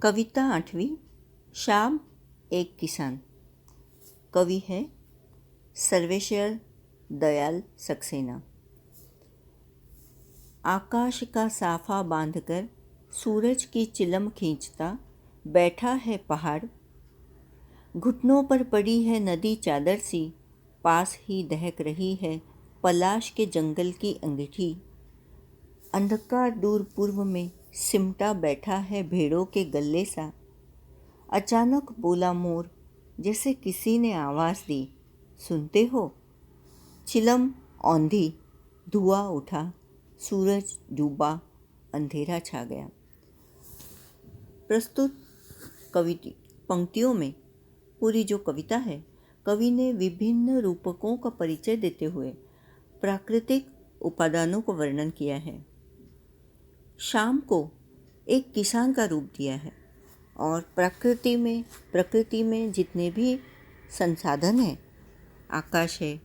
कविता 8वीं। शाम एक किसान। कवि है सर्वेश्वर दयाल सक्सेना। आकाश का साफा बांधकर सूरज की चिलम खींचता बैठा है पहाड़। घुटनों पर पड़ी है नदी चादर सी, पास ही दहक रही है पलाश के जंगल की अंगीठी। अंधकार दूर पूर्व में सिमटा बैठा है भेड़ों के गले सा। अचानक बोला मोर, जैसे किसी ने आवाज़ दी, सुनते हो? चिलम औंधी, धुआं उठा, सूरज डूबा, अंधेरा छा गया। प्रस्तुत पंक्तियों में पूरी जो कविता है, कवि ने विभिन्न रूपकों का परिचय देते हुए प्राकृतिक उपादानों को वर्णन किया है। शाम को एक किसान का रूप दिया है और प्रकृति में जितने भी संसाधन हैं, आकाश है,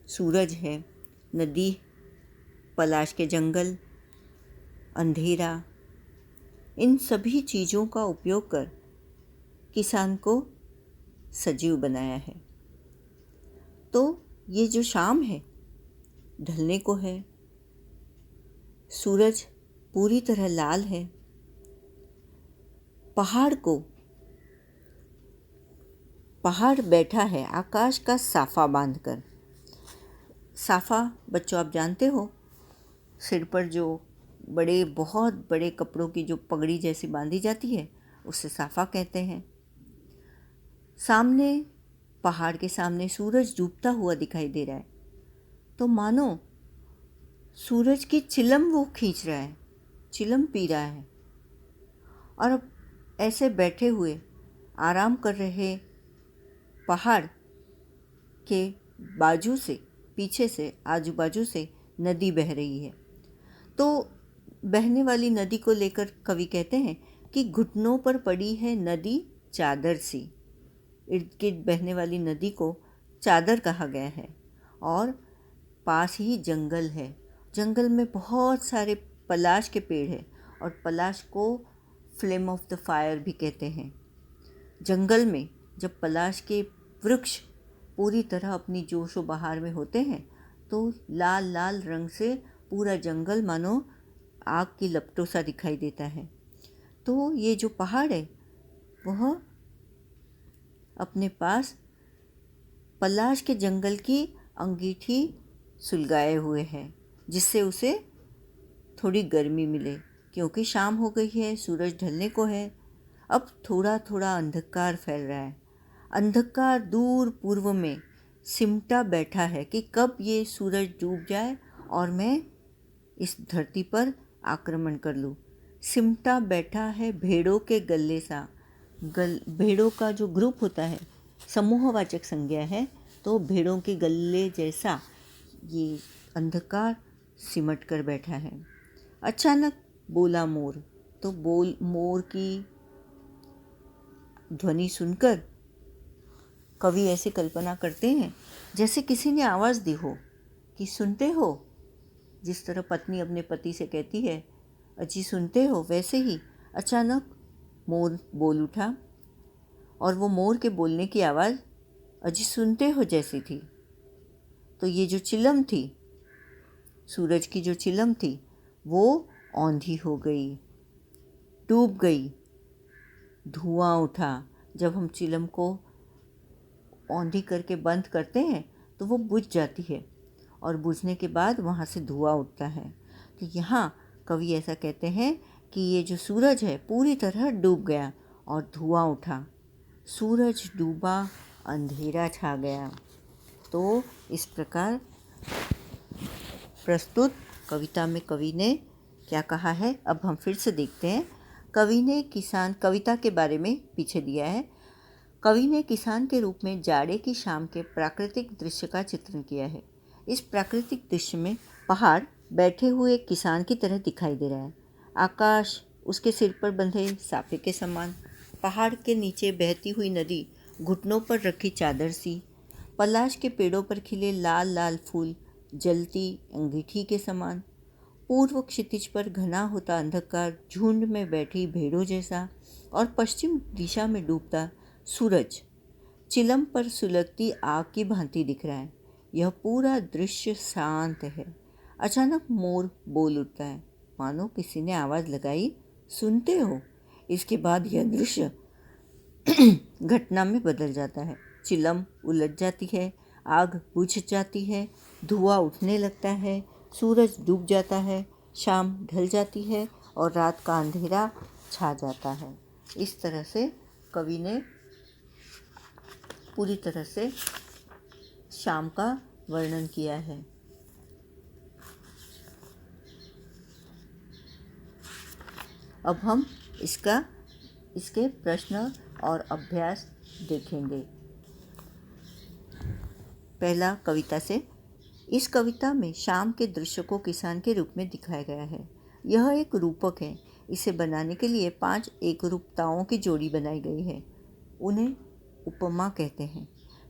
सूरज है, नदी, पलाश के जंगल, अंधेरा, इन सभी चीज़ों का उपयोग कर किसान को सजीव बनाया है। तो ये जो शाम है, ढलने को है, सूरज पूरी तरह लाल है। पहाड़ बैठा है आकाश का साफा बांधकर। साफा बच्चों आप जानते हो, सिर पर जो बहुत बड़े कपड़ों की जो पगड़ी जैसी बांधी जाती है, उसे साफा कहते हैं। सामने पहाड़ के सामने सूरज डूबता हुआ दिखाई दे रहा है, तो मानो सूरज की चिलम वो खींच रहा है, चिलम पी रहा है। और अब ऐसे बैठे हुए आराम कर रहे पहाड़ के बाजू से, पीछे से, आजू बाजू से नदी बह रही है। तो बहने वाली नदी को लेकर कवि कहते हैं कि घुटनों पर पड़ी है नदी चादर सी। इर्द गिर्द बहने वाली नदी को चादर कहा गया है। और पास ही जंगल है, जंगल में बहुत सारे पलाश के पेड़ हैं और पलाश को फ्लेम ऑफ द फायर भी कहते हैं। जंगल में जब पलाश के वृक्ष पूरी तरह अपनी जोशो बहार में होते हैं, तो लाल लाल रंग से पूरा जंगल मानो आग की लपटों सा दिखाई देता है। तो ये जो पहाड़ है, वह अपने पास पलाश के जंगल की अंगीठी सुलगाए हुए है, जिससे उसे थोड़ी गर्मी मिले, क्योंकि शाम हो गई है, सूरज ढलने को है। अब थोड़ा थोड़ा अंधकार फैल रहा है। अंधकार दूर पूर्व में सिमटा बैठा है कि कब ये सूरज डूब जाए और मैं इस धरती पर आक्रमण कर लूँ। सिमटा बैठा है भेड़ों के गले सा। भेड़ों का जो ग्रुप होता है, समूहवाचक संज्ञा है, तो भेड़ों के गले जैसा ये अंधकार सिमट कर बैठा है। अचानक बोला मोर, तो मोर की ध्वनि सुनकर कवि ऐसे कल्पना करते हैं जैसे किसी ने आवाज़ दी हो कि सुनते हो। जिस तरह पत्नी अपने पति से कहती है, अजी सुनते हो, वैसे ही अचानक मोर बोल उठा और वो मोर के बोलने की आवाज़ अजी सुनते हो जैसी थी। तो ये जो चिलम थी, सूरज की जो चिलम थी, वो औंधी हो गई, डूब गई, धुआं उठा। जब हम चिलम को औंधी करके बंद करते हैं तो वो बुझ जाती है और बुझने के बाद वहाँ से धुआं उठता है। तो यहाँ कवि ऐसा कहते हैं कि ये जो सूरज है पूरी तरह डूब गया और धुआं उठा, सूरज डूबा, अंधेरा छा गया। तो इस प्रकार प्रस्तुत कविता में कवि ने क्या कहा है, अब हम फिर से देखते हैं। कवि ने कविता के बारे में पीछे दिया है। कवि ने किसान के रूप में जाड़े की शाम के प्राकृतिक दृश्य का चित्रण किया है। इस प्राकृतिक दृश्य में पहाड़ बैठे हुए एक किसान की तरह दिखाई दे रहा है। आकाश उसके सिर पर बंधे साफे के समान, पहाड़ के नीचे बहती हुई नदी घुटनों पर रखी चादर सी, पलाश के पेड़ों पर खिले लाल लाल फूल जलती अंगीठी के समान, पूर्व क्षितिज पर घना होता अंधकार झुंड में बैठी भेड़ों जैसा और पश्चिम दिशा में डूबता सूरज चिलम पर सुलगती आग की भांति दिख रहा है। यह पूरा दृश्य शांत है। अचानक मोर बोल उठता है, मानो किसी ने आवाज़ लगाई, सुनते हो? इसके बाद यह दृश्य घटना में बदल जाता है। चिलम उलट जाती है, आग बुझ जाती है, धुआं उठने लगता है, सूरज डूब जाता है, शाम ढल जाती है और रात का अंधेरा छा जाता है। इस तरह से कवि ने पूरी तरह से शाम का वर्णन किया है। अब हम इसके प्रश्न और अभ्यास देखेंगे। पहला कविता से। इस कविता में शाम के दृश्य को किसान के रूप में दिखाया गया है। यह एक रूपक है। इसे बनाने के लिए 5 एकरूपताओं की जोड़ी बनाई गई है। उन्हें उपमा कहते हैं।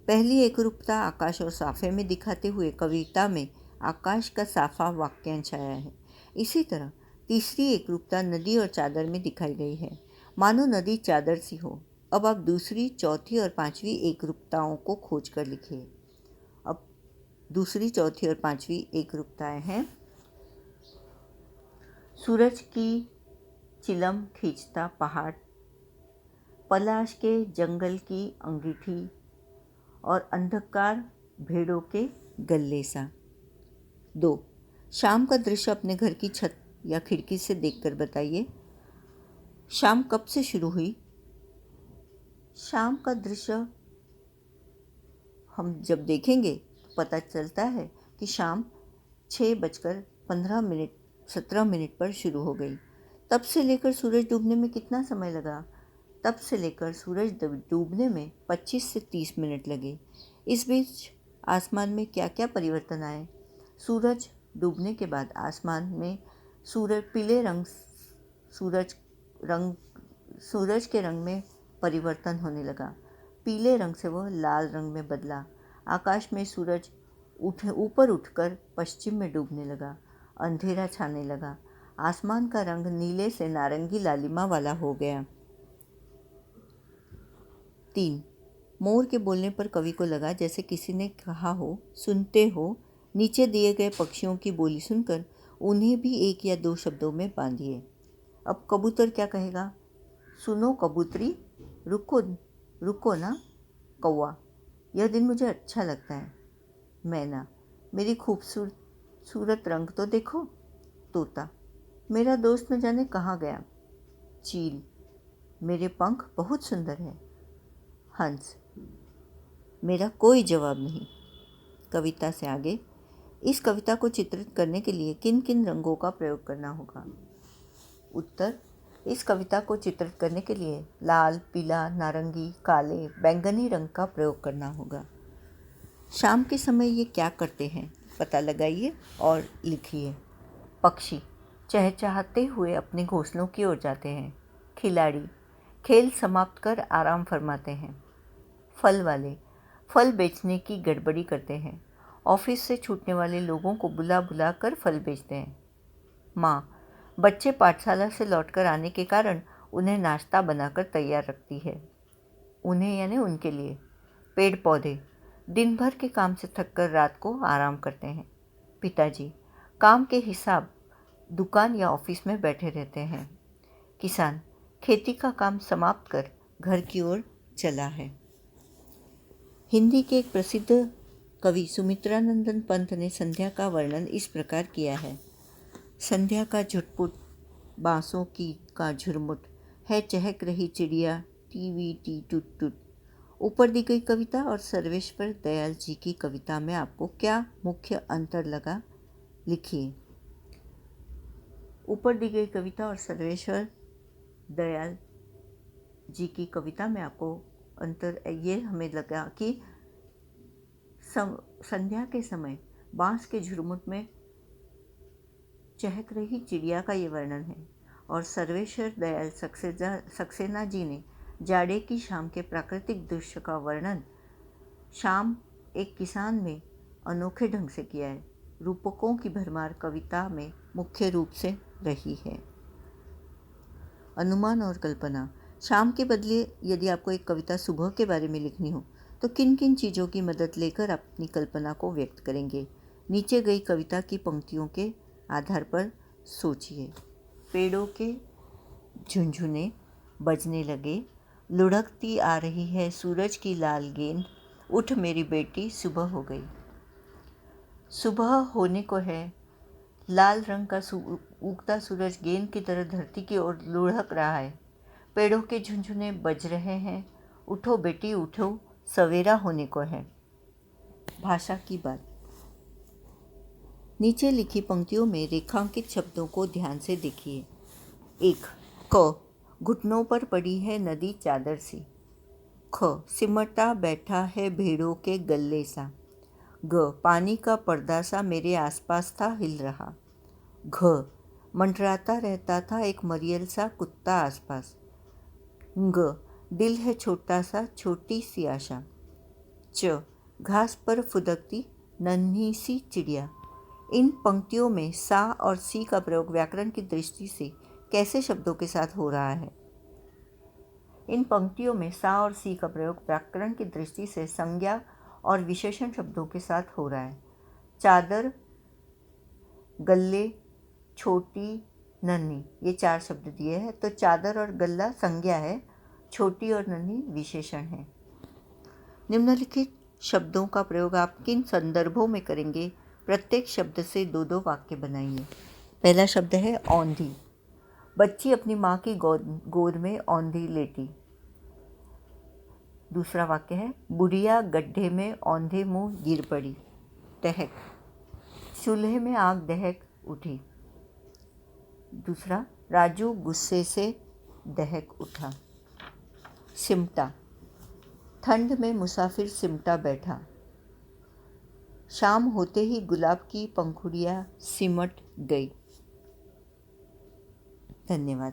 पहली एकरूपता आकाश और साफे में दिखाते हुए कविता में आकाश का साफा वाक्यांश आया है। इसी तरह तीसरी एकरूपता नदी और चादर में दिखाई गई है, मानो नदी चादर सी हो। अब आप दूसरी, चौथी और पांचवी एकरूपताओं को खोज कर लिखिए। अब दूसरी, चौथी और पांचवी एकरूपताएं हैं। सूरज की चिलम खींचता पहाड़, पलाश के जंगल की अंगीठी और अंधकार भेड़ों के गल्ले सा। 2. शाम का दृश्य अपने घर की छत या खिड़की से देखकर बताइए। शाम कब से शुरू हुई? शाम का दृश्य हम जब देखेंगे तो पता चलता है कि शाम 6:15 17 मिनट पर शुरू हो गई। तब से लेकर सूरज डूबने में कितना समय लगा? तब से लेकर सूरज डूबने में 25 से 30 मिनट लगे। इस बीच आसमान में क्या क्या परिवर्तन आए? सूरज डूबने के बाद आसमान में पीले रंग सूरज के रंग में परिवर्तन होने लगा। पीले रंग से वह लाल रंग में बदला। आकाश में सूरज ऊपर उठकर पश्चिम में डूबने लगा। अंधेरा छाने लगा। आसमान का रंग नीले से नारंगी लालिमा वाला हो गया। 3. मोर के बोलने पर कवि को लगा जैसे किसी ने कहा हो, सुनते हो। नीचे दिए गए पक्षियों की बोली सुनकर उन्हें भी 1 या 2 शब्दों में बांधिए। अब कबूतर क्या कहेगा? सुनो कबूतरी, रुको रुको ना कौवा, यह दिन मुझे अच्छा लगता है। मैना, मेरी खूबसूरत रंग तो देखो। तोता, मेरा दोस्त न जाने कहाँ गया। चील, मेरे पंख बहुत सुंदर है। हंस, मेरा कोई जवाब नहीं। कविता से आगे। इस कविता को चित्रित करने के लिए किन किन रंगों का प्रयोग करना होगा? उत्तर: इस कविता को चित्रित करने के लिए लाल, पीला, नारंगी, काले, बैंगनी रंग का प्रयोग करना होगा। शाम के समय ये क्या करते हैं? पता लगाइए और लिखिए। पक्षी चहचहाते हुए अपने घोंसलों की ओर जाते हैं। खिलाड़ी खेल समाप्त कर आराम फरमाते हैं। फल वाले फल बेचने की गड़बड़ी करते हैं। ऑफिस से छूटने वाले लोगों को बुला बुला कर फल बेचते हैं। माँ बच्चे पाठशाला से लौटकर आने के कारण उन्हें नाश्ता बनाकर तैयार रखती है। उन्हें यानी उनके लिए। पेड़ पौधे दिन भर के काम से थककर रात को आराम करते हैं। पिताजी काम के हिसाब दुकान या ऑफिस में बैठे रहते हैं। किसान खेती का काम समाप्त कर घर की ओर चला है। हिंदी के एक प्रसिद्ध कवि सुमित्रानंदन पंत ने संध्या का वर्णन इस प्रकार किया है। संध्या का झुटपुट, बांसों की का झुरमुट, है चहक रही चिड़िया, टीवी टी टुट टुट। ऊपर दी गई कविता और सर्वेश्वर दयाल जी की कविता में आपको क्या मुख्य अंतर लगा? लिखिए। ऊपर दी गई कविता और सर्वेश्वर दयाल जी की कविता में आपको अंतर ये हमें लगा कि संध्या के समय बांस के झुरमुट में चहक रही चिड़िया का ये वर्णन है और सर्वेश्वर दयाल सक्सेना जी ने जाड़े की शाम के प्राकृतिक दृश्य का वर्णन शाम एक किसान में अनोखे ढंग से किया है। रूपकों की भरमार कविता में मुख्य रूप से रही है। अनुमान और कल्पना। शाम के बदले यदि आपको एक कविता सुबह के बारे में लिखनी हो तो किन किन चीज़ों की मदद लेकर अपनी कल्पना को व्यक्त करेंगे? नीचे गई कविता की पंक्तियों के आधार पर सोचिए। पेड़ों के झुनझुने बजने लगे, लुढ़कती आ रही है सूरज की लाल गेंद, उठ मेरी बेटी सुबह हो गई। सुबह होने को है, लाल रंग का उगता सूरज गेंद की तरह धरती की ओर लुढ़क रहा है। पेड़ों के झुनझुने बज रहे हैं, उठो बेटी उठो, सवेरा होने को है। भाषा की बात। नीचे लिखी पंक्तियों में रेखांकित शब्दों को ध्यान से देखिए। 1. क, घुटनों पर पड़ी है नदी चादर सी। ख, सिमटा बैठा है भेड़ों के गल्ले सा। ग, पानी का पर्दा सा मेरे आसपास था हिल रहा। घ, मंडराता रहता था एक मरियल सा कुत्ता आसपास। ग, दिल है छोटा सा छोटी सी आशा। च, घास पर फुदकती नन्ही सी चिड़िया। इन पंक्तियों में सा और सी का प्रयोग व्याकरण की दृष्टि से कैसे शब्दों के साथ हो रहा है? इन पंक्तियों में सा और सी का प्रयोग व्याकरण की दृष्टि से संज्ञा और विशेषण शब्दों के साथ हो रहा है। चादर, गल्ले, छोटी, नन्ही, ये 4 शब्द दिए हैं, तो चादर और गल्ला संज्ञा है, छोटी और नन्ही विशेषण है। निम्नलिखित शब्दों का प्रयोग आप किन संदर्भों में करेंगे? प्रत्येक शब्द से 2-2 वाक्य बनाइए। पहला शब्द है औंधी। बच्ची अपनी माँ की गोद में औंधी लेटी। दूसरा वाक्य है बुढ़िया गड्ढे में औंधे मुँह गिर पड़ी। दहक, चूल्हे में आग दहक उठी। दूसरा, राजू गुस्से से दहक उठा। सिमटा, ठंड में मुसाफिर सिमटा बैठा। शाम होते ही गुलाब की पंखुड़ियाँ सिमट गई। धन्यवाद।